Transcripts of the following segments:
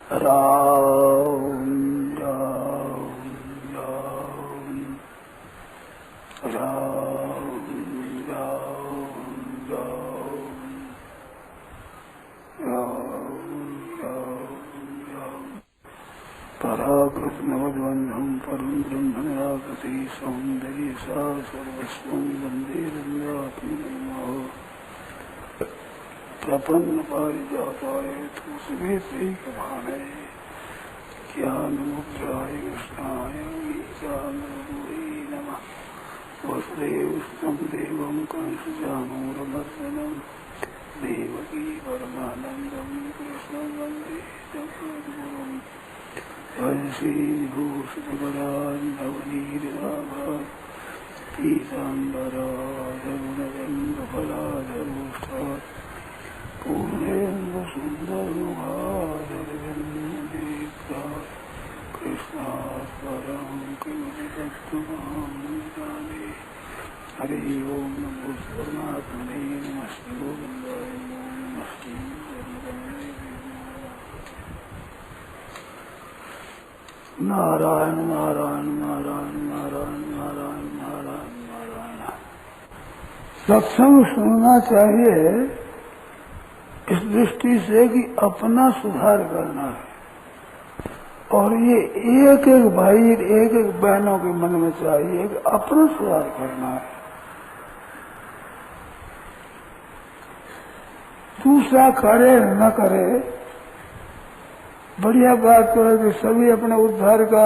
राम राम राम राम राम राम पराकृष्णवद्वंधं परं ब्रह्मनिराकृति सौन्दर्य सा सर्वस्वं वन्दे रम्यात्मनः प्रपन्न पारिजाताय तुलसीभाने ज्ञानमुद्राय कृष्णाय गीतानन्दे नमः। वसुदेवसुतं देवं कंसचाणूरमर्दनं देवकी परमानन्दं कृष्णं वन्दे जगद्गुरुं। वंशीभूषितपदान्नवनीरभाः पीताम्बराधरुणगन्धफलाधरोष्ठात् पूर्णेन्दुसुन्दरमुखादरविन्दीप्ता कृष्णात् परं किमपि तत्त्वमहं न जाने। हरि ओं नमो परमात्मने नमस्ते गोविन्दाय नमस्ते नारायण नारायण नारायण नारायण नारायण नारायण नारायण। सत्संग सुनना चाहिए इस दृष्टि से कि अपना सुधार करना है, और ये एक एक भाई एक एक बहनों के मन में चाहिए कि अपना सुधार करना है। दूसरा करे न करे, बढ़िया बात तो है कि सभी अपने उद्धार का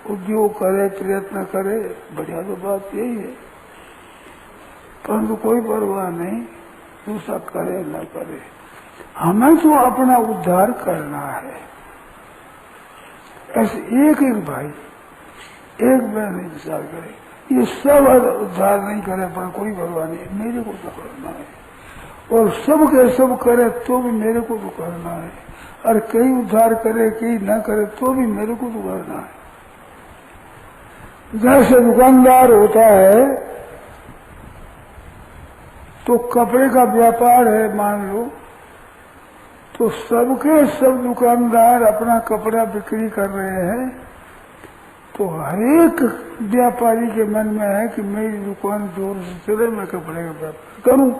उद्योग करे, प्रयत्न करे, बढ़िया तो बात यही है। परंतु कोई परवाह नहीं दूसरा करे न करे, हमें तो अपना उद्धार करना है। ऐसे एक एक भाई एक बहन विचार करे, ये सब उद्धार नहीं करे पर कोई परवाह नहीं, मेरे को तो करना है। और सब के सब करे तो भी मेरे को तो करना है, और कई उद्धार करे कई न करे तो भी मेरे को तो करना है। जैसे दुकानदार होता है तो कपड़े का व्यापार है मान लो, तो सबके सब दुकानदार अपना कपड़ा बिक्री कर रहे हैं, तो हर एक व्यापारी के मन में है कि मेरी दुकान जोर से चले, मैं कपड़े का व्यापार करूं।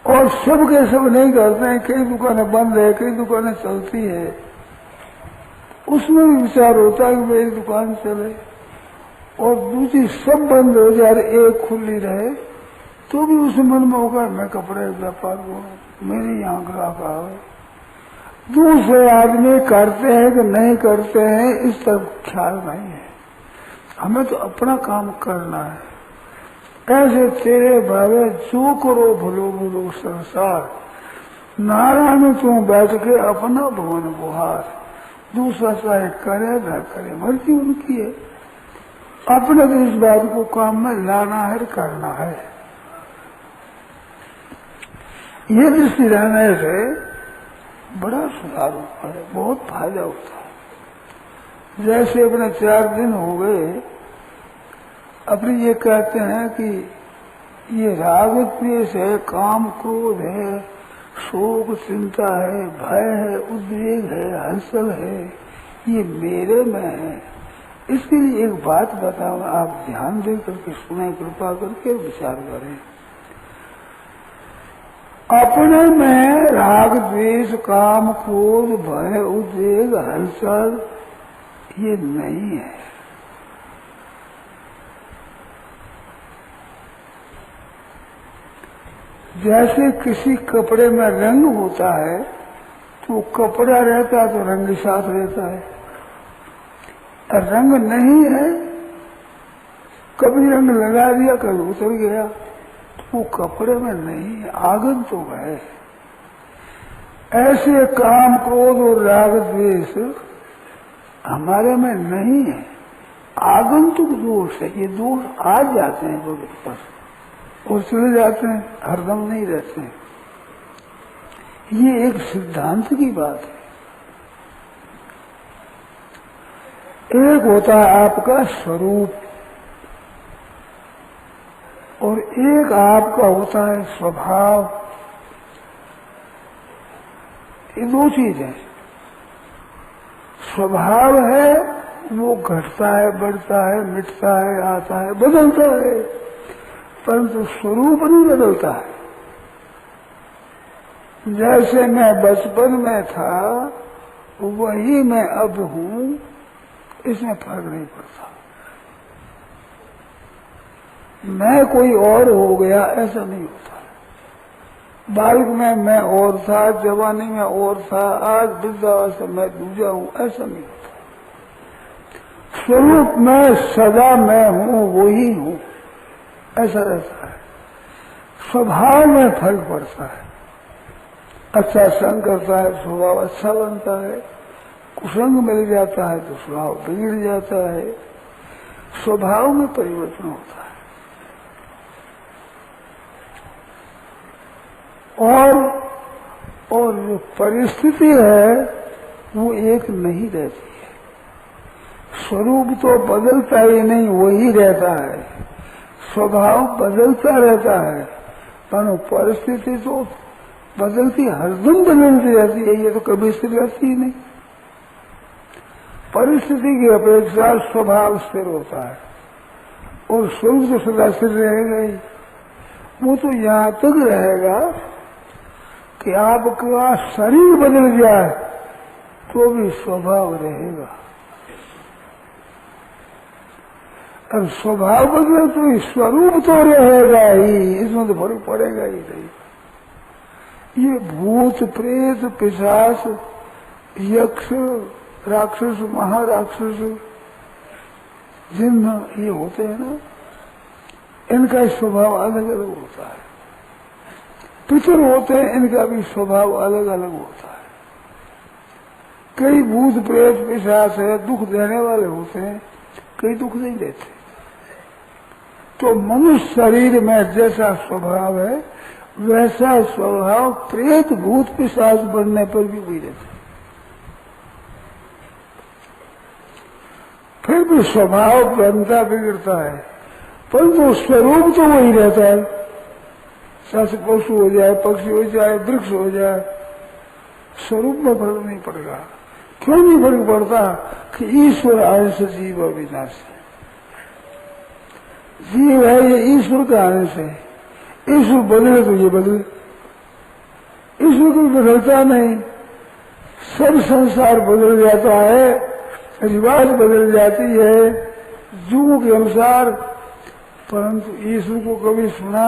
और सब के सब नहीं करते हैं, कई दुकानें बंद है कई दुकानें चलती है, उसमें भी विचार होता है कि मेरी दुकान चले। और दूसरी सब बंद हो जाए एक खुली रहे तो भी उस मन में होगा मैं कपड़े व्यापार करूं, मेरे यहाँ ग्राहक आवे। दूसरे आदमी करते हैं कि नहीं करते हैं इस तरफ ख्याल नहीं है, हमें तो अपना काम करना है। ऐसे तेरे भावे जो करो भलो भलो संसार, नारायण तू बैठ के अपना भवन बुहार। दूसरा चाहे करे न करे मर्जी उनकी है, अपने तो इस बात को काम में लाना है, करना है। ये दृष्टि रहने से बड़ा सुधार होता है, बहुत फायदा होता है। जैसे अपने 4 दिन हो गए, अपने ये कहते हैं कि ये राग द्वेष है, काम क्रोध है, शोक चिंता है, भय है, उद्वेग है, हंसल है, ये मेरे में है। इसके लिए एक बात बताओ, आप ध्यान दे करके सुने, कृपा करके विचार करें। अपने में राग द्वेष काम क्रोध भय उद्वेग हंसल ये नहीं है। जैसे किसी कपड़े में रंग होता है तो कपड़ा रहता है तो रंग के साथ रहता है, रंग नहीं है कभी रंग लगा दिया कभी उतर गया, तो वो कपड़े में नहीं है, आगंतुक है। ऐसे काम क्रोध और राग द्वेष हमारे में नहीं है, आगंतुक दोष है। ये दोष आ जाते हैं भगवत पर और चले जाते हैं, हरदम नहीं रहते हैं। ये एक सिद्धांत की बात है। एक होता है आपका स्वरूप और एक आपका होता है स्वभाव। ये दो चीज है। स्वभाव है वो घटता है, बढ़ता है, मिटता है, आता है, बदलता है, परंतु स्वरूप नहीं बदलता है। जैसे मैं बचपन में था वही मैं अब हूं, इसमें फर्क नहीं पड़ता। मैं कोई और हो गया ऐसा नहीं होता। बालक में मैं और था, जवानी में और था, आज वृद्धावस्था में दूजा हूं, ऐसा नहीं होता। स्वरूप में सदा मैं हूं, वही हूं, ऐसा रहता है। स्वभाव में फर्क पड़ता है। अच्छा संग करता है स्वभाव अच्छा बनता है, कुसंग मिल जाता है तो स्वभाव बिगड़ जाता है। स्वभाव में परिवर्तन होता है। और जो परिस्थिति है वो एक नहीं रहती है। स्वरूप तो बदलता ही नहीं, वही रहता है। स्वभाव बदलता रहता है, पर परिस्थिति तो बदलती, हरदम बदलती रहती है। ये तो कभी स्थिर रहती ही नहीं। परिस्थिति की अपेक्षा स्वभाव स्थिर होता है, और स्वरूप तो सदा स्थिर रहेगा ही। वो तो यहाँ तक रहेगा कि आपका शरीर बदल जाए तो भी स्वभाव रहेगा। अब स्वभाव बदले तो स्वरूप तो रहेगा ही, इसमें तो फर्क पड़ेगा ही नहीं। ये भूत प्रेत पिशाच यक्ष राक्षस महाराक्षस जिन ये होते हैं ना, इनका स्वभाव अलग अलग होता है। पितर होते हैं, इनका भी स्वभाव अलग अलग होता है। कई भूत प्रेत पिशाच है, दुख देने वाले होते हैं, कई दुख नहीं देते। तो मनुष्य शरीर में जैसा स्वभाव है वैसा स्वभाव प्रेत भूत पिशाच बनने पर भी वही रहता है। फिर भी स्वभाव बनता बिगड़ता है, परंतु स्वरूप तो वही रहता है। चाहे पशु हो जाए, पक्षी हो जाए, वृक्ष हो जाए, स्वरूप में फर्क नहीं पड़ेगा। क्यों नहीं फर्क पड़ता कि ईश्वर अंश जीव अविनाशी। जीव है ये ईश्वर का अंश है। ईश्वर बदले तो ये बदले, ईश्वर को बदलता नहीं। सब संसार बदल जाता है, रिवाज बदल जाती है युगों के अनुसार, परंतु ईश्वर को कभी सुना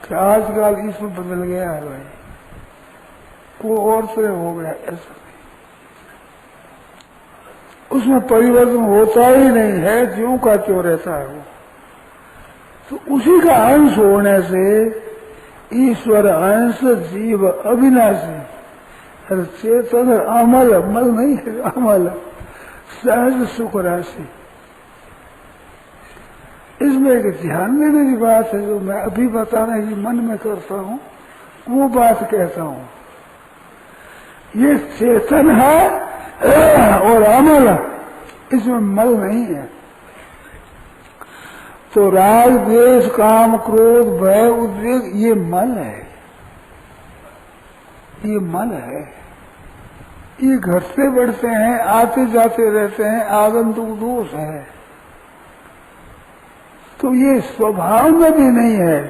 कि आजकल ईश्वर बदल गया है भाई, वो और से हो गया, ऐसा नहीं। उसमें परिवर्तन होता ही नहीं है, ज्यों का त्यों रहता है वो। तो उसी का अंश होने से ईश्वर अंश जीव अविनाशी, चेतन अमल, मल नहीं है, अमल सहज सुख राशि। इसमें एक ध्यान देने की बात है, जो मैं अभी बताने की मन में करता हूँ वो बात कहता हूँ। ये चेतन है और अमल, इसमें मल नहीं है। तो राग द्वेष काम क्रोध भय उद्वेग ये मल है, ये मल है। ये घटते बढ़ते हैं, आते जाते रहते हैं, आगंतुक दोष है। तो ये स्वभाव में भी नहीं है,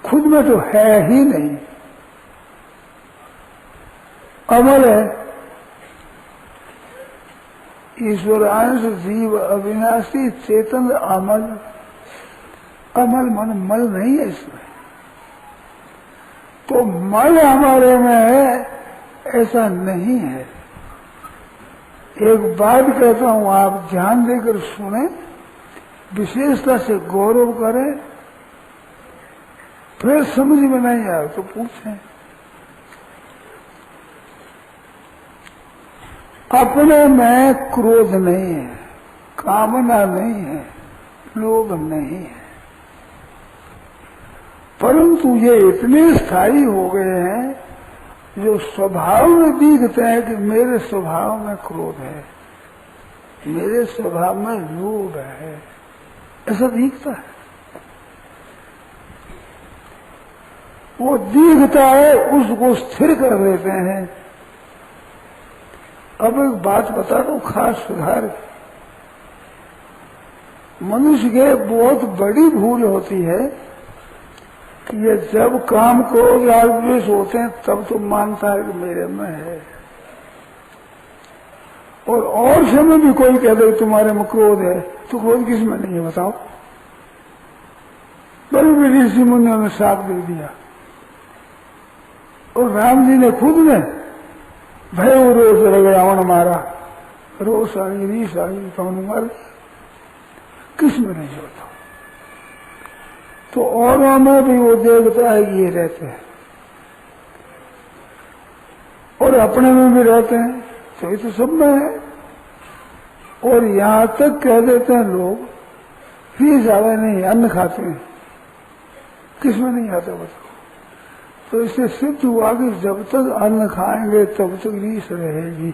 खुद में तो है ही नहीं, अमल है। ईश्वर अंश जीव अविनाशी चेतन अमल, अमल मन मल नहीं है इसमें। तो मल हमारे में है ऐसा नहीं है। एक बात कहता हूं, आप ध्यान देकर सुने, विशेषता से गौरव करें, फिर समझ में नहीं आए तो पूछें। अपने में क्रोध नहीं है, कामना नहीं है, लोभ नहीं है, परंतु ये इतने स्थायी हो गए हैं जो स्वभाव में दिखते हैं कि मेरे स्वभाव में क्रोध है, मेरे स्वभाव में लोभ है, ऐसा दिखता है। वो दिखता है, उसको स्थिर कर देते हैं अब एक बात बता दो खास सुधार, मनुष्य के बहुत बड़ी भूल होती है कि ये जब काम को राग द्वेष होते हैं तब तो मानता है कि मेरे में है, और समय भी कोई कह दे तुम्हारे में क्रोध है, तो क्रोध किस में नहीं है बताओ। बड़े बड़े ऋषि मुनियों ने साथ दे दिया, और राम जी ने खुद ने भय रोष रावण मारा, रोष आई रीस आई कौन मार, किस में नहीं होता। तो औरों में भी वो देखता है कि ये रहते हैं, और अपने में भी रहते हैं, तो ये तो सब में है। और यहां तक कह देते हैं लोग फीस आवे नहीं, अन्न खाते हैं, किस में नहीं आता बताओ। तो इससे सिद्ध हुआ कि जब तक अन्न खाएंगे तब तक रीस रहेगी,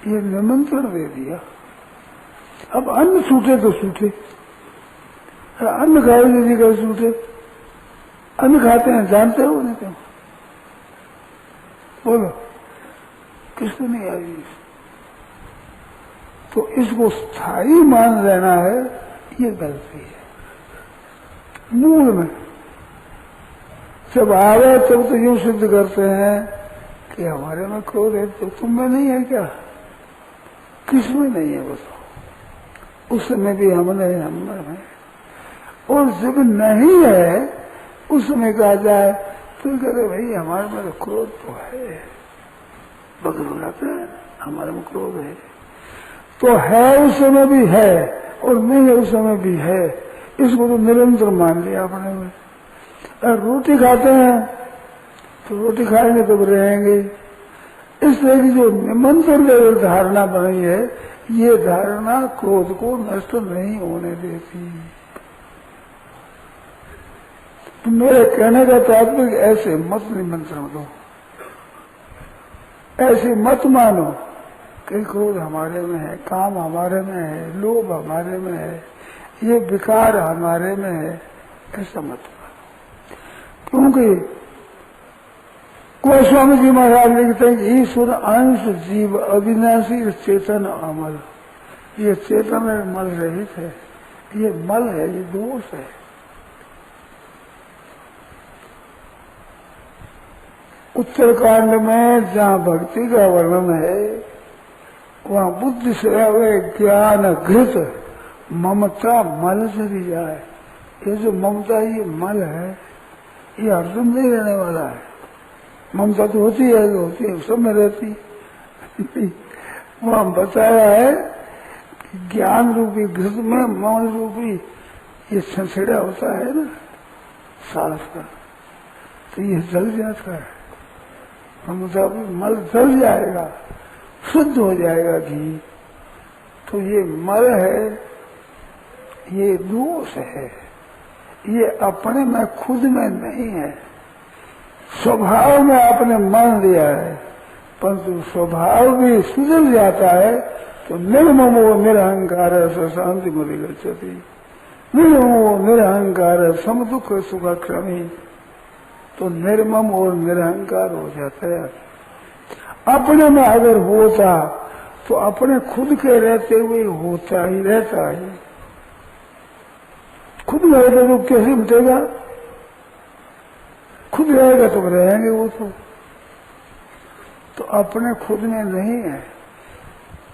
ये निमंत्रण दे दिया। अब अन्न छूटे तो छूटे, अन्न खाए यदि कहीं छूटे, अन्न खाते हैं जानते हो नहीं तो बोलो किसको नहीं आई। तो इसको स्थायी मान लेना है, ये गलती है। मूल में जब आवे तब तो यूं सिद्ध करते हैं कि हमारे में क्रोध है, तो तुम में नहीं है क्या, किस में नहीं है बताओ। उस समय भी हमने है, और जब नहीं है उस समय कहा जाए तो कहते भाई हमारे में तो क्रोध तो है, बगल जाते हैं हमारे में क्रोध है, तो है उस समय भी है और नहीं है उस समय भी है, इसको तो निरंतर मान लिया अपने में। और रोटी खाते हैं तो रोटी खाएंगे तो रहेंगे, इस तरह की जो निमंत्रण धारणा बनी है, ये धारणा क्रोध को नष्ट नहीं होने देती। तो मेरे कहने का तात्पर्य ऐसे मत निमंत्रण दो, ऐसे मत मानो कि क्रोध हमारे में है, काम हमारे में है, लोभ हमारे में है, ये विकार हमारे में है, ऐसा मत मानो। क्योंकि गोस्वामी जी महाराज लिखते हैं कि ईश्वर अंश जीव अविनाशी चेतन अमल, ये चेतन मल रहित है, ये मल है, ये दोष है। उत्तरकांड में जहाँ भक्ति का वर्णन है वहाँ बुद्धि से ज्ञान घृत ममता मल चली जाए। ये जो ममता ये मल है, ये हरदम नहीं रहने वाला है। ममता तो होती है सब में रहती है। वहाँ बताया है कि ज्ञान रूपी घृत में मौन रूपी ये छंछेड़ा होता है ना साफ का, तो ये जल जाता है, ममता मल जल जाएगा, शुद्ध हो जाएगा घी। तो ये मल है, ये दोष है, ये अपने में खुद में नहीं है, स्वभाव में आपने मान लिया है, परंतु स्वभाव भी सुधर जाता है तो निर्ममो निरहंकार शांति मदि गच्छति, निर्ममो निरहंकार सम दुख सुखक्रमी, तो निर्मम और निरहंकार हो जाता है। अपने में अगर होता तो अपने खुद के रहते हुए होता ही रहता है, खुद में रहते तो कैसे मिटेगा, खुद रहेगा तो रहेंगे वो तो अपने खुद में नहीं है।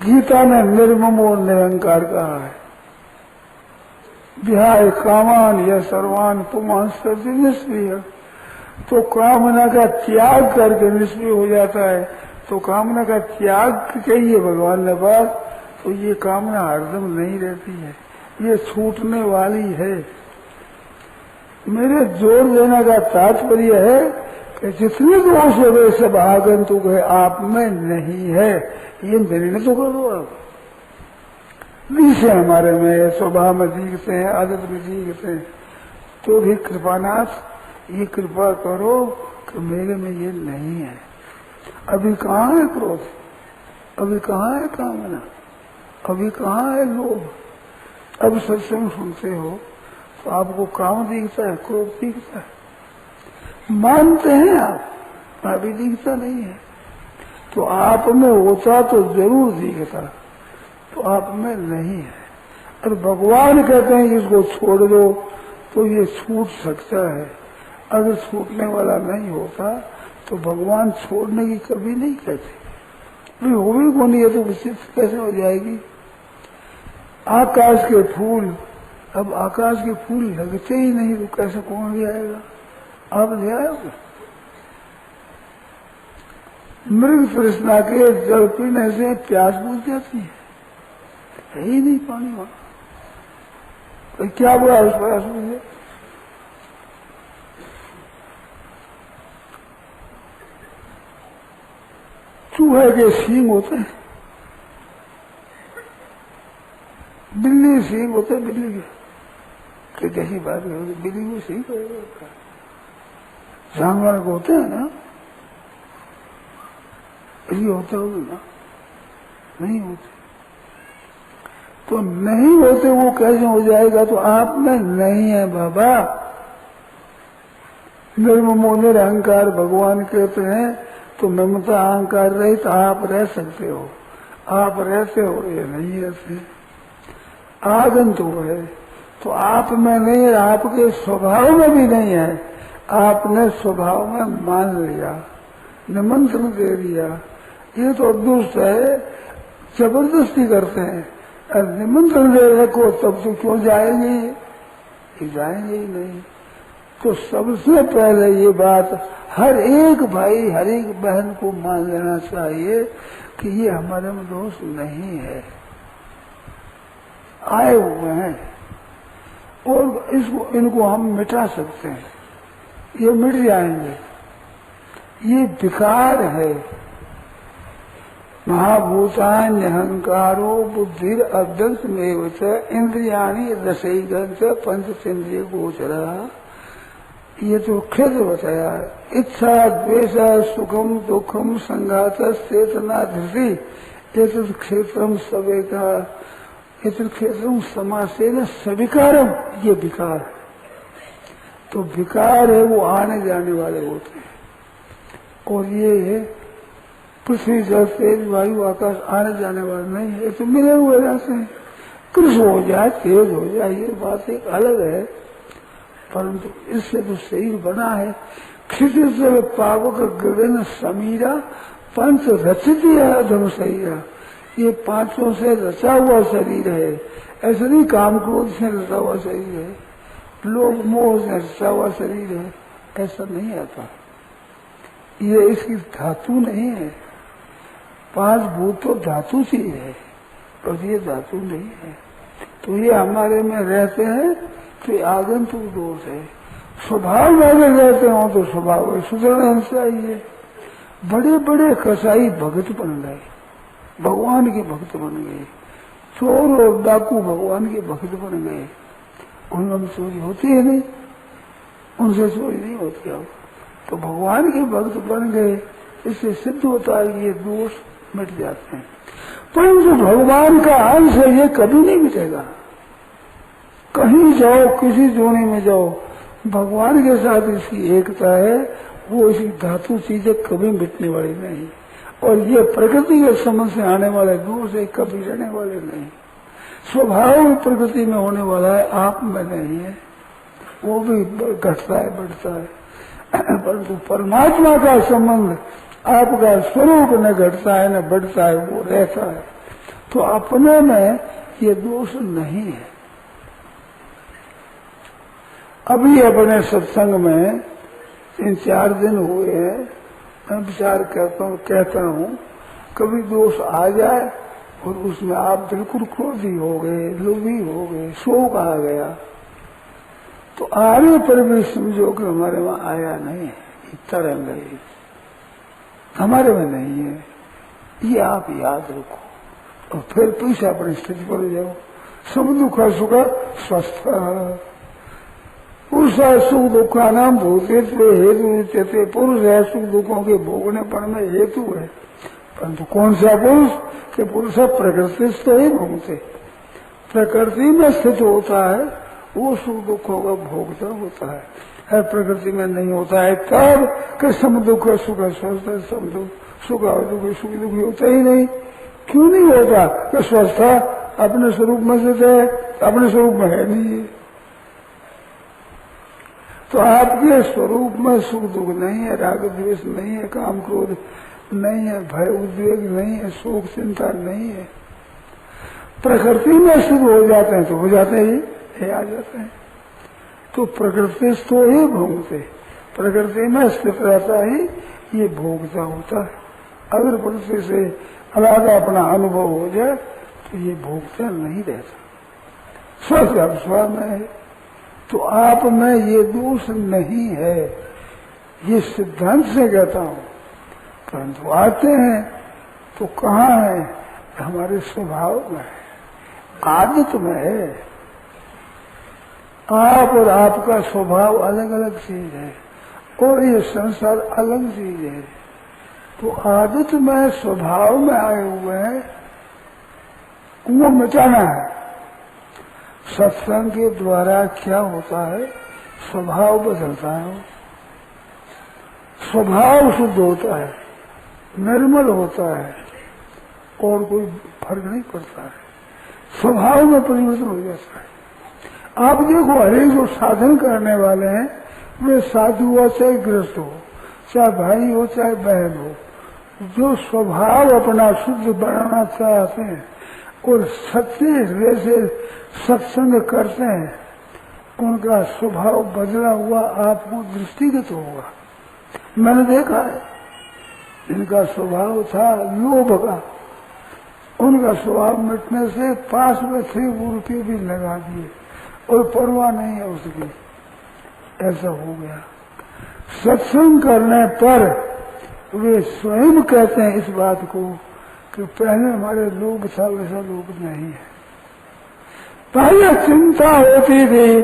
गीता ने निर्मम और निरंकार कहा है, विहाय कामान या सर्वान पुमान सती निष्क्रिय, तो कामना का त्याग करके निष्क्रिय हो जाता है। तो कामना का त्याग कहिए भगवान ने बात, तो ये कामना हरदम नहीं रहती है, ये छूटने वाली है। मेरे जोर देने का तात्पर्य है कि जितने दोष है वे सब आगंतुक है, आप में नहीं है, ये निर्णय तो करो आप। विषय हमारे में स्वभाव में दिखते हैं, आदत में दिखते हैं, तो भी कृपानाथ ये कृपा करो कि मेरे में ये नहीं है। अभी कहाँ है क्रोध, अभी कहाँ है कामना, अभी कहाँ है लोभ। अब सत्संग सुनते हो तो आपको काम दिखता है, क्रोध दिखता है, मानते हैं आप, अभी दिखता नहीं है। तो आप में होता तो जरूर दिखता, तो आप में नहीं है। और भगवान कहते हैं इसको छोड़ दो तो ये छूट सकता है। अगर छूटने वाला नहीं होता तो भगवान छोड़ने की कभी नहीं कहते। भी हो भी कौन है तो विचित कैसे हो जाएगी। आकाश के फूल, अब आकाश के फूल लगते ही नहीं तो कैसे कौन जाएगा। आप ले आओगे। मृग तृष्णा के जल पीने से प्यास बुझ जाती है ही नहीं पानी वहां, तो क्या बुरा उस प्यास बुझे। चूहे के सींग होते हैं, बिल्ली सींग होते हैं, बिल्ली के कैसी बात है, बिल्ली को सींग होता है। जानवर को होते हैं ना, ये होते होंगे ना, नहीं होते। तो नहीं होते वो कैसे हो जाएगा। तो आप में नहीं है बाबा। निर्ममो निरहंकार भगवान कहते हैं। तो ममता अहंकार रहित आप रह सकते हो, आप रहते हो, ये नहीं रहते। आगंतुक है तो आप में नहीं है, आपके स्वभाव में भी नहीं है। आपने स्वभाव में मान लिया, निमंत्रण दे दिया, ये तो दुष्ट है, जबरदस्ती करते हैं। और निमंत्रण दे रखो तब तो क्यों जाएंगे, जाएंगे ही नहीं। तो सबसे पहले ये बात हर एक भाई हर एक बहन को मान लेना चाहिए कि ये हमारे में दोष नहीं है, आए हुए हैं और इनको हम मिटा सकते हैं, ये मिट जाएंगे। ये विकार है। महाभूतान्य अहंकारो बुद्धिर अव्यक्त में इंद्रियाणी रसईगंध पंचेंद्रिय गोचरा। ये तो क्षेत्र बताया। इच्छा द्वेष सुखम दुखम संघात चेतना धृति ये तो क्षेत्रम सवेका ये तो क्षेत्रम समासेन सविकारम, ये विकार है। तो विकार है वो आने जाने वाले होते हैं। और ये पृथ्वी जल तेज वायु आकाश आने जाने वाले नहीं है, तो मिले हुए रहते हैं। कृष्ण हो जाए तेज हो जाए ये बात एक अलग है, परंतु इससे तो शरीर बना है। क्षितिज से पावक गगन समीरा पंच रचित अधम शरीर, ये पांचों से रचा हुआ शरीर है। ऐसा नहीं काम क्रोध से रचा हुआ शरीर है, लोभ मोह से रचा हुआ शरीर है, ऐसा नहीं आता। ये इसकी धातु नहीं है। पांच भूत तो धातु सी है और ये धातु नहीं है। तो ये हमारे में रहते हैं तो ये आगंतुक दोष है। स्वभाव में अगर रहते हो तो स्वभाव सुधरना चाहिए। बड़े बड़े कसाई भगत बन गए, भगवान के भक्त बन गए। चोर और डाकू भगवान के भक्त बन गए। उनमें चोरी होती है नहीं, उनसे चोरी नहीं होती। अब तो भगवान के भक्त बन गए, इससे सिद्ध होता है ये दोष मिट जाते हैं। परंतु भगवान का अंश है, ये कभी नहीं मिटेगा। कहीं जाओ, किसी जोने में जाओ, भगवान के साथ इसकी एकता है। वो इसकी धातु चीजें कभी मिटने वाली नहीं। और ये प्रकृति के संबंध से आने वाले दोष है, कभी रहने वाले नहीं। स्वभाव प्रकृति में होने वाला है, आप में नहीं है। वो भी घटता है, बढ़ता है। परंतु परमात्मा का संबंध आपका स्वरूप न घटता है न बढ़ता है, वो रहता है। तो अपने में ये दोष नहीं है। अभी अपने सत्संग में 3-4 दिन हुए हैं, मैं विचार कहता हूँ कभी दोष आ जाए और उसमें आप बिल्कुल क्रोधी हो गए, लोभी हो गए, शोक आ गया, तो आने पर भी समझो कि हमारे वहां आया नहीं है, तरंग है, हमारे में नहीं है। ये आप याद रखो और फिर पीछे अपनी स्थिति पर जाओ। सब दुख सुख स्वस्थ पुरुष सुख दुखा नाम भूतित्व हेतु। पुरुष है सुख दुखों के भोगने पर में हेतु है, परंतु कौन सा पुरुष कि पुरुष प्रकृति तो ही भोगते, प्रकृति में स्थित होता है, वो सुख दुखों का भोगता होता है। प्रकृति में नहीं होता है। तब कि सम दुख सुख स्वस्थ, सुख और दुख सुख दुखी होता ही नहीं। क्यों नहीं होता? कि स्वस्थ अपने स्वरूप में से है, अपने स्वरूप में है नहीं है। तो आपके स्वरूप में सुख दुख नहीं है, राग द्वेष नहीं है, काम क्रोध नहीं है, भय उद्वेग नहीं है, शोक चिंता नहीं है। प्रकृति में शुद्ध हो जाते हैं तो हो जाते ही ये आ जाते हैं। तो प्रकृति तो ही भोगते, प्रकृति में स्थित रहता ही ये भोगता होता है। अगर प्रकृति से अलग अपना अनुभव हो जाए तो ये भोगता नहीं रहता, स्वस्थ अब स्व में है। तो आप में ये दोष नहीं है, ये सिद्धांत से कहता हूं। परंतु आते हैं तो कहाँ है? हमारे स्वभाव में है, आदत में है। आप और आपका स्वभाव अलग अलग चीज है और ये संसार अलग चीज है। तो आदत में स्वभाव में आए हुए हैं, वो मिटाना है। सत्संग के द्वारा क्या होता है? स्वभाव बदलता है, स्वभाव शुद्ध होता है, निर्मल होता है और कोई फर्क नहीं पड़ता है, स्वभाव में परिवर्तन हो जाता है। आप देखो, हरेक जो साधन करने वाले हैं वे साधु हो चाहे गृहस्थ हो, चाहे भाई हो चाहे बहन हो, जो स्वभाव अपना शुद्ध बनाना चाहते हैं और सच्चे हृदय से सत्संग करते हैं, उनका स्वभाव बदला हुआ आपको दृष्टिगत होगा। मैंने देखा है, इनका स्वभाव था लोभ का, उनका स्वभाव मिटने से पास में थे वो रुपये भी लगा दिए और परवाह नहीं है उसकी, ऐसा हो गया। सत्संग करने पर वे स्वयं कहते हैं इस बात को कि पहले हमारे लोभ था, वैसा लोभ नहीं है। पहले चिंता होती थी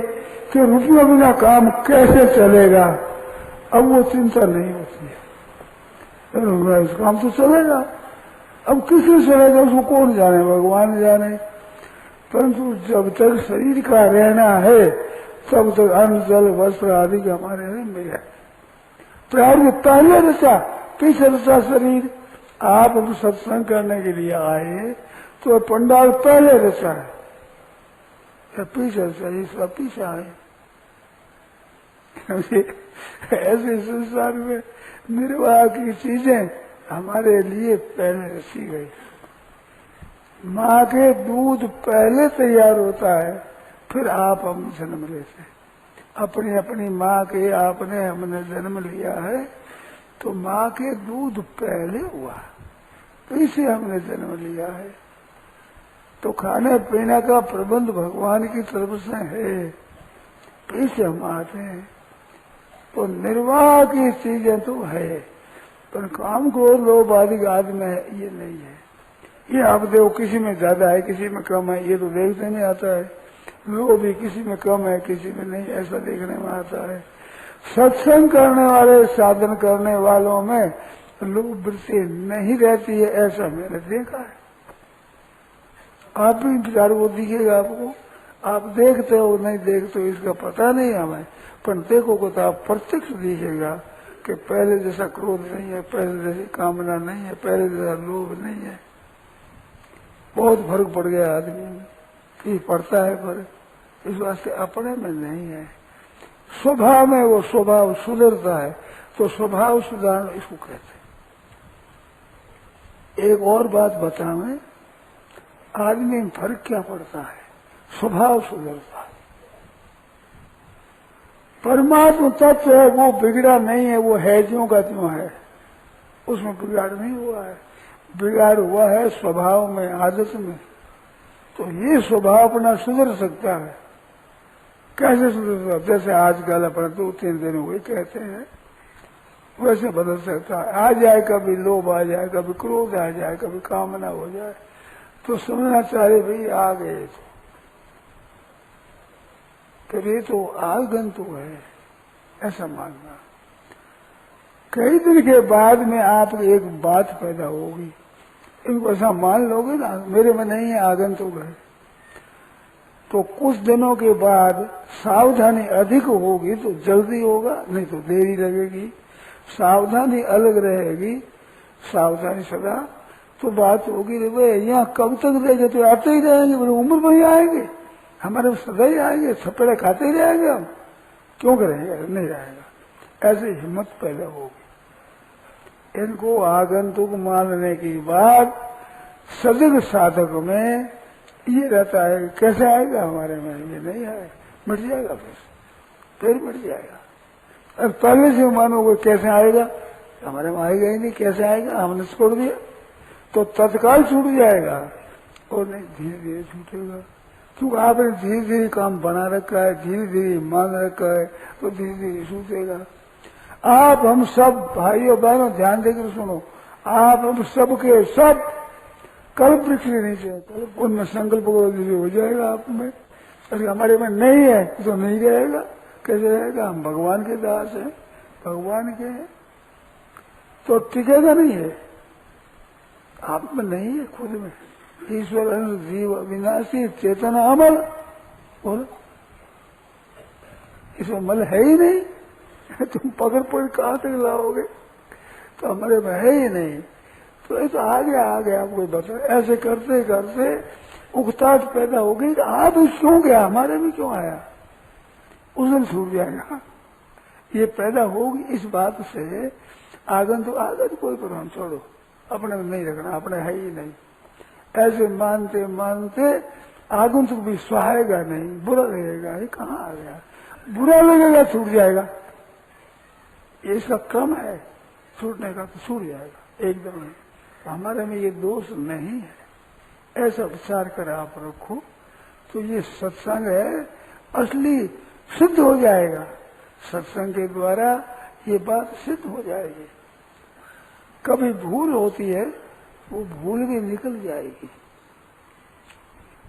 कि रुपये बिना काम कैसे चलेगा, अब वो चिंता नहीं होती है। इस काम तो चलेगा, अब किससे चलेगा उसको कौन जाने, भगवान जाने। परंतु जब तक शरीर का रहना है तब तक अन्न जल वस्त्र आदि का हमारे में है। प्रारंभ पहले रचा, पीछे रचा शरीर। आप अब सत्संग करने के लिए आए तो पंडाल पहले रचा है या पीछे रचा, ये सब पीछे आए। ऐसे संसार में निर्वाह की चीजें हमारे लिए पहले रची गई। माँ के दूध पहले तैयार होता है, फिर आप हम जन्म लेते। अपनी अपनी माँ के आपने हमने जन्म लिया है तो माँ के दूध पहले हुआ, पीछे हमने जन्म लिया है। तो खाने पीने का प्रबंध भगवान की तरफ से है, पीछे हम आते हैं। तो निर्वाह की चीजें तो है, पर काम क्रोध लोभ आदि में ये नहीं है। ये आप देखो, किसी में ज्यादा है किसी में कम है, ये तो देखने में आता है। लोभ भी किसी में कम है किसी में नहीं, ऐसा देखने में आता है। सत्संग करने वाले साधन करने वालों में लोभ वृत्ति नहीं रहती है, ऐसा मैंने देखा है। आप भी विचार वो दिखेगा आपको, आप देखते हो नहीं देखते हो इसका पता नहीं हमें, पर देखोगे तो आप प्रत्यक्ष दिखेगा कि पहले जैसा क्रोध नहीं है, पहले जैसी कामना नहीं है, पहले जैसा लोभ नहीं है। बहुत फर्क पड़ गया आदमी में, ये पड़ता है फर्क। इस वास्ते अपने में नहीं है, स्वभाव में वो स्वभाव सुधरता है, तो स्वभाव सुधारना इसको कहते हैं। एक और बात बतावें, आदमी में फर्क क्या पड़ता है? स्वभाव सुधरता है। परमात्मा तत्व है वो बिगड़ा नहीं है, वो है ज्यों का त्यों है, उसमें बिगाड़ नहीं हुआ है। बिगाड़ हुआ है स्वभाव में, आदत में। तो ये स्वभाव अपना सुधर सकता है। कैसे सुधर सकता है? जैसे आजकल अपना 2-3 दिन हुए कहते हैं, वैसे बदल सकता है। आ जाए कभी लोभ आ जाए, कभी क्रोध आ जाए, कभी कामना हो जाए, तो समझना चाहिए भाई आ गए तो कभी तो आगंतुक है, ऐसा मानना। कई दिन के बाद में आप एक बात पैदा होगी, इनको ऐसा मान लोगे ना, मेरे में नहीं है आगंतुक है, तो कुछ दिनों के बाद सावधानी अधिक होगी तो जल्दी होगा, नहीं तो देरी लगेगी। सावधानी अलग रहेगी सावधानी सदा। तो बात होगी रे भाई यहाँ कब तक रहेंगे, तो आते ही रहेंगे, बोले उम्र में ही आएंगे, हमारे सदा ही आएंगे, थप्पड़े खाते ही रहेंगे, हम क्यों करेंगे, नहीं रहेगा। ऐसी हिम्मत पैदा होगी। इनको आगंतुक मानने की बाद सजग साधक में ये रहता है कैसे आएगा हमारे में, ये नहीं आएगा, मिट जाएगा, फिर मिट जाएगा। और पहले से मानोगे कैसे आएगा, हमारे में आएगा ही नहीं, कैसे आएगा, हमने छोड़ दिया तो तत्काल छूट जाएगा, और नहीं धीरे धीरे छूटेगा। क्योंकि आपने धीरे धीरे काम बना रखा है, धीरे धीरे मान रखा है, तो धीरे धीरे छूटेगा। आप हम सब भाइयों बहनों ध्यान देकर सुनो, आप हम सब के सब कल्प वृक्ष नहीं चाहिए, उनमें संकल्प हो जाएगा आप में। अगर हमारे में नहीं है तो नहीं रहेगा, कैसे रहेगा, हम भगवान के दास हैं, भगवान के हैं, तो टिकेगा नहीं है। आप में नहीं है, खुद में ईश्वर जीव अविनाशी चेतना अमल, बोलो इसमें मल है ही नहीं, तुम पकड़ पकड़ कहां तक लाओगे, तो हमारे में है ही नहीं। तो ये तो आ गया आपको बता, ऐसे करते करते उकताहट पैदा हो गई कि आप क्यों गया, हमारे में क्यों आया, उस दिन छूट जाएगा। ये पैदा होगी इस बात से, आगंतुक कोई प्रधान छोड़ो, अपने में नहीं रखना, अपने है ही नहीं। ऐसे मानते मानते आगंतुक भी सुहाएगा नहीं, बुरा लगेगा, ये कहाँ आ गया, बुरा लगेगा छूट जाएगा। ये इसका क्रम है छूटने का, तो छूट जाएगा एकदम ही। हमारे में ये दोष नहीं है, ऐसा विचार कर आप रखो, तो ये सत्संग है असली, सिद्ध हो जाएगा। सत्संग के द्वारा ये बात सिद्ध हो जाएगी। कभी भूल होती है, वो भूल भी निकल जाएगी।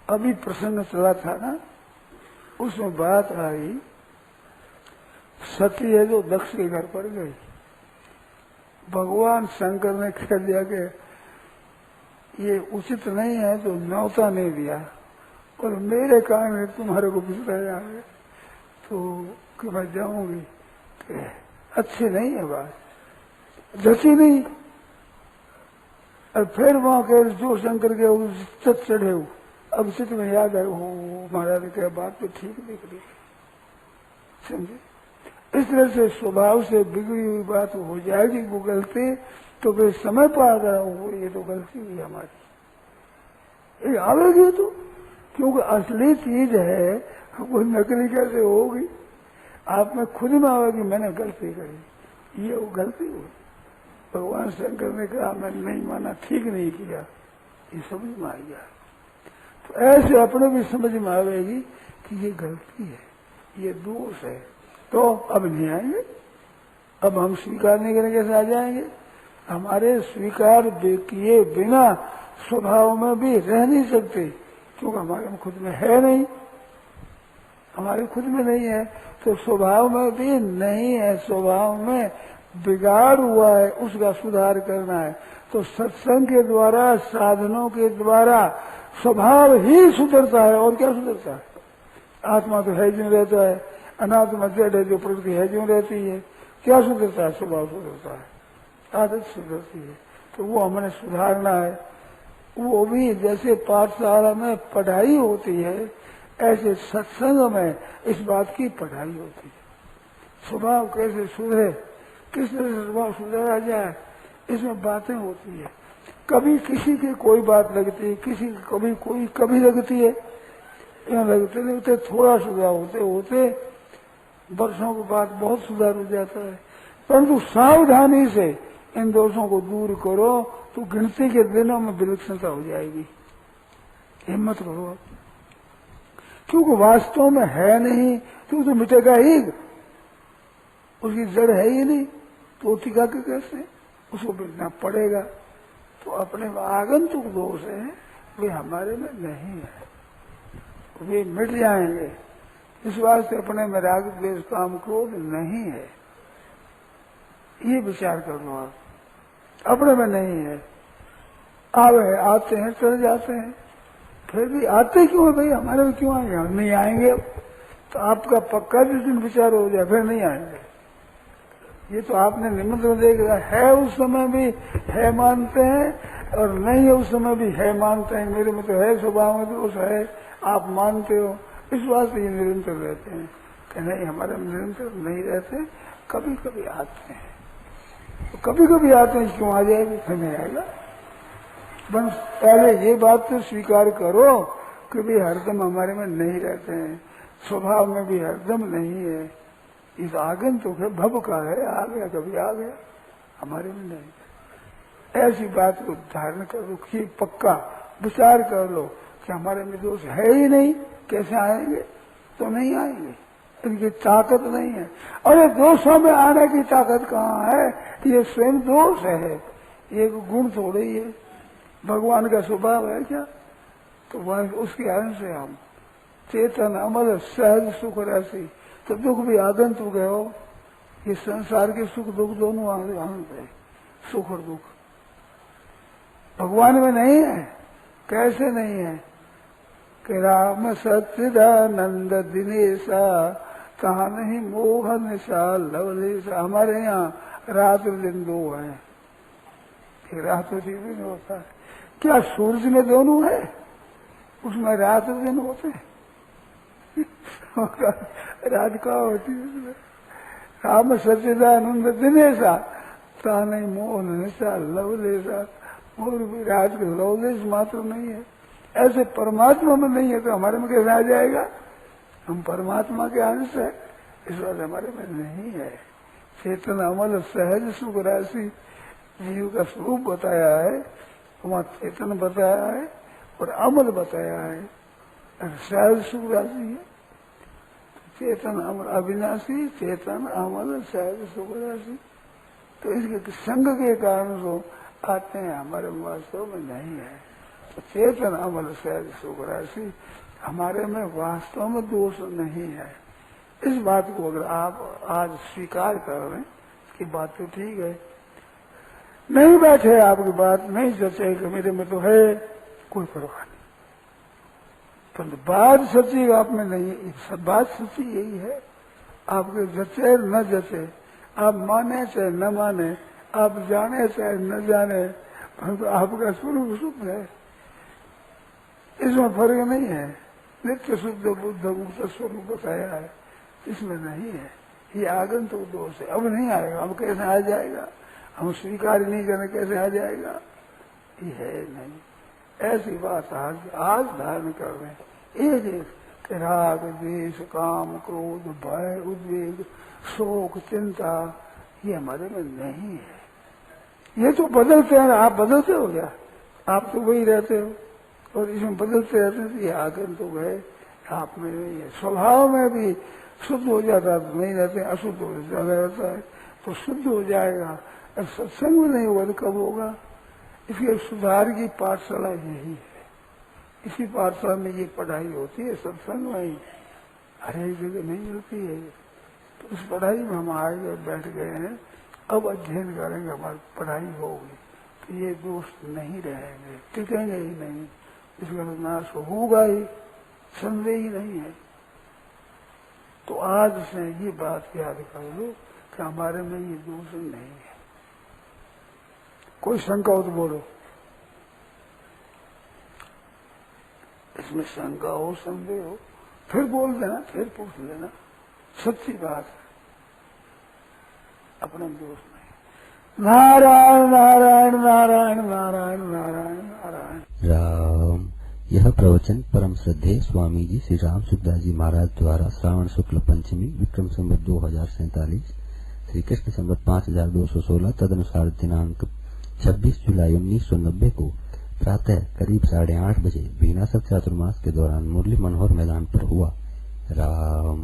अभी प्रसंग चला था ना, उसमें बात आई, सती है जो दक्ष के घर पर गई, भगवान शंकर ने कह दिया कि ये उचित नहीं है, तो न्योता नहीं दिया, और मेरे कारण तुम्हारे को बिसराया है, तो कि मैं जाऊंगी, अच्छी नहीं है बात, जची नहीं। और फिर वहां के जो शंकर के चित चढ़े हो, अब चित में याद है, महाराज ने कहा बात तो ठीक निकली, समझे। इस तरह से स्वभाव से बिगड़ी हुई बात हो जाएगी, वो गलती तो फिर समय पर आ गया, ये तो गलती हुई हमारी, ये आवेगी तो, क्योंकि असली चीज है, वो नकली कैसे होगी, आप में खुद में आवेगी मैंने गलती करी, ये वो गलती हुई। भगवान शंकर ने कहा मैं नहीं माना, ठीक नहीं किया, ये समझ में आ गया। तो ऐसे अपने भी समझ में आवेगी कि ये गलती है, ये दोष है, तो अब नहीं आएंगे, अब हम स्वीकार नहीं करेंगे, कैसे आ जाएंगे। हमारे स्वीकार किए बिना स्वभाव में भी रह नहीं सकते, क्योंकि हमारे खुद में है नहीं, हमारे खुद में नहीं है, तो स्वभाव में भी नहीं है, स्वभाव में बिगाड़ हुआ है, उसका सुधार करना है। तो सत्संग के द्वारा, साधनों के द्वारा स्वभाव ही सुधरता है, और क्या सुधरता है। आत्मा तो है जो रहता है, अनात्मा जड़ है जो प्रकृति है जो रहती है, क्या सुधरता है, स्वभाव सुधरता है, आदत सुधरती है। तो वो हमने सुधारना है। वो भी जैसे पाठशाला में पढ़ाई होती है, ऐसे सत्संग में इस बात की पढ़ाई होती है। स्वभाव कैसे सुधरे, किस तरह से स्वभाव सुधारा जाए, इसमें बातें होती है। कभी किसी की कोई बात लगती है, किसी की कभी कोई कभी लगती है, यहाँ लगते थोड़ा सुधार होते होते वर्षों के बाद बहुत सुधार हो जाता है। परंतु सावधानी से इन दोषों को दूर करो तो गिनती के दिनों में विलक्षणता हो जाएगी। हिम्मत करो आप, क्योंकि वास्तव में है नहीं तो मिटेगा ही, उसकी जड़ है ही नहीं, तो टिका के कैसे, उसको मिटना पड़ेगा। तो अपने आगंतुक दोष है, वे हमारे में नहीं है, वे मिट जाएंगे। इस वास्ते अपने में राग द्वेष काम क्रोध नहीं है, ये विचार कर लो आप। अपने में नहीं है, आवे आते हैं चले जाते हैं, फिर भी आते क्यों है भाई, हमारे में क्यों आएंगे, हम नहीं आएंगे। तो आपका पक्का जिस दिन विचार हो जाए फिर नहीं आएंगे, ये तो आपने निमंत्रण देगा, है उस समय भी है मानते हैं और नहीं है उस समय भी है मानते हैं। मेरे में तो है, स्वभाव में दोष है, आप मानते हो, इस वास्ते ये निरंतर रहते हैं। कि नहीं, हमारे निरंतर नहीं रहते, कभी कभी आते हैं। तो कभी कभी आते हैं, क्यों आ जाएगी, फिर नहीं आएगा। बस पहले ये बात तो स्वीकार करो कि भी हरदम हमारे में नहीं रहते हैं, स्वभाव में भी हरदम नहीं है। इस आगंतुक है, भव का है, आ गया कभी आ गया, हमारे में नहीं। ऐसी बात को धारण कर लो कि पक्का विचार कर लो कि हमारे में दोष है ही नहीं, कैसे आएंगे, तो नहीं आएंगे, इनकी ताकत नहीं है। अरे दोषों में आने की ताकत कहाँ है, ये स्वयं दोष है, ये गुण थोड़े ही है, भगवान का स्वभाव है क्या। तो वह उसके अंश से हम चेतन अमल सहज सुख राशि, तो दुख भी आगंतुक है हो। ये संसार के सुख दुख दोनों आनंद है, सुख और दुख भगवान में नहीं है। कैसे नहीं है कि राम सच्चिदानंद दिनेशा, कहा नहीं मोह निशा लवलेशा। हमारे यहाँ रात्र दिन दो है, एक रात और दिन होता है। क्या सूरज में दोनों है, उसमें रात और दिन होते हैं। रात का होती है, राम सच्चिदानंद दिनेशा, कहा नहीं मोह निशा लवलेशा। और भी रात के लवलेश मात्र नहीं है। ऐसे परमात्मा में नहीं है तो हमारे में कैसे आ जाएगा, हम परमात्मा के अंश है, इस बात हमारे में नहीं है। चेतन अमल सहज सुख राशि जीव का स्वरूप बताया है, वहाँ चेतन बताया है और अमल बताया है, सहज सुख राशि है। चेतन अमल अविनाशी, चेतन अमल सहज सुख राशि। तो इसके संग के कारण जो आते हैं, हमारे वास्तव में नहीं है। तो चेतन अमल सहज सुख राशि हमारे में वास्तव में दोष नहीं है। इस बात को अगर आप आज स्वीकार कर रहे हैं कि बात तो ठीक है, नहीं बैठे आपकी बात नहीं जचे कि मेरे में तो है, कोई परवाह नहीं, परंतु बात सच्ची आप में नहीं है। सब बात सच्ची यही है, आपके जचे न जचे, आप माने चाहे न माने, आप जाने चाहे न जाने, परंतु आपका स्वरूप शुद्ध है, इसमें फर्क नहीं है। नित्य शुद्ध बुद्ध मुक्त स्वरूप बताया है, इसमें नहीं है। ये आगंतुक दोष है, अब नहीं आएगा। अब कैसे आ जाएगा, हम स्वीकार नहीं करें कैसे आ जाएगा, ये है नहीं। ऐसी बात आज धारण कर रहे हैं। एक राग द्वेष काम क्रोध भय उद्वेग शोक चिंता, ये हमारे में नहीं है। ये तो बदलते हैं, आप बदलते हो क्या, आप तो वही रहते हो और इसमें बदलते रहते हैं। ये आगंतुक है, आप में नहीं है। स्वभाव में भी शुद्ध हो जाता है तो नहीं रहते, अशुद्ध हो ज्यादा रहता है तो शुद्ध हो जाएगा। सत्संग में नहीं होगा तो कब होगा। इसलिए सुधार की पाठशाला यही है, इसी पाठशाला में ये पढ़ाई होती है, सत्संग में ही, हर एक जगह नहीं मिलती है। तो उस पढ़ाई में हम आए बैठ गए हैं, अब अध्ययन करेंगे, हमारी पढ़ाई होगी तो ये दोष नहीं रहेंगे, टिकेंगे ही नहीं, इसका नाश होगा ही, संदेह ही नहीं है। तो आज से ये बात याद कर लो कि हमारे में ये दोष नहीं है। कोई शंका हो तो बोलो, इसमें शंका हो संदेह हो फिर बोल देना, फिर पूछ लेना, सच्ची बात है, अपना दोष नहीं। नारायण नारायण नारायण नारायण नारायण नारायण राम। यह प्रवचन परम श्रद्धेय स्वामी जी श्री राम सुखदास जी महाराज द्वारा श्रावण शुक्ल पंचमी विक्रम संवत 2047 श्री कृष्ण संवत 5216 तदनुसार दिनांक 26 जुलाई 1990 को प्रातः करीब 8:30 बजे वीणा सत्र चातुर्मास के दौरान मुरली मनोहर मैदान पर हुआ। राम।